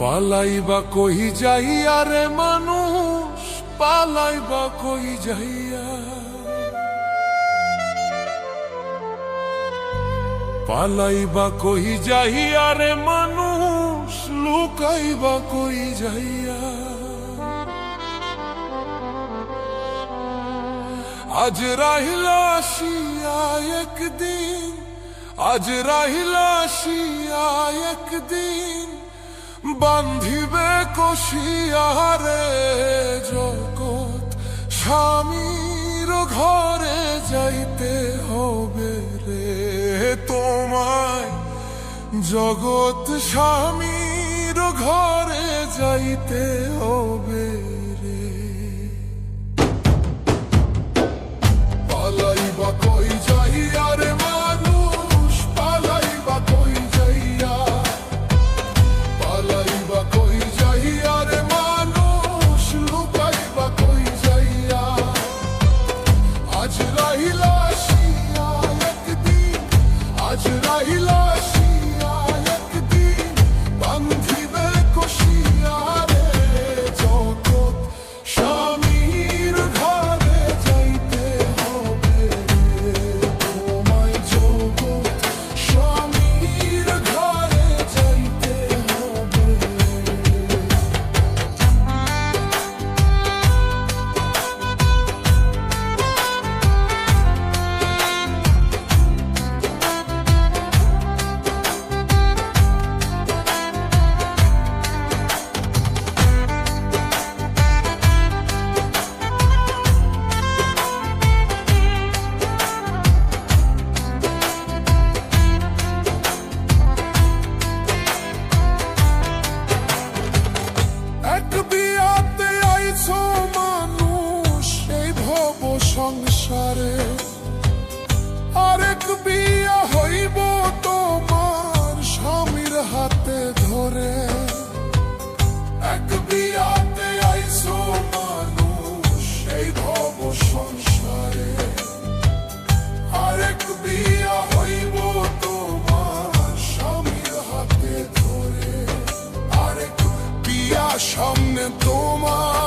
পালাইবা কই যাইয়া রে মানুষ, পালাইবা কই যাইয়া, পালাইবা কই যাইয়া রে মানুষ, লুকাইবা কই যাইয়া। আজ রাহিলা আসিয়া একদিন, আজ রাহিলা আসিয়া একদিন, বান্ধিবে কষিয়া রে জগৎ। স্বামীর ঘরে যাইতে হবে রে তোমায়, জগৎ স্বামীর ঘরে যাইতে হবে রে। পালাইবা কই যাইয়া রে মানুষ, পালাইবা কই যাইয়া, পালাইবা কই যাইয়া রে মানুষ, লুকাইবা কই যাইয়া। আজ রাহিলা আসিয়া একদিন, আজ রাহিলা আসিয়া একদিন, বান্ধিবে কষিয়া রে জগৎ। স্বামীর ঘরে যাইতে হবে রে তোমায়, জগৎ স্বামীর ঘরে যাইতে হবে। এক বিয়াতে আইছো মানুষ এই ভব সংসারে, আরেক বিয়া হইব তোমার স্বামীর হাতে ধরে। এক বিয়াতে আইছো মানুষ এই ভব সংসারে, আরেক বিয়া হইব তোমার স্বামীর হাতে ধরে। আরেক বিয়া সামনে তোমার,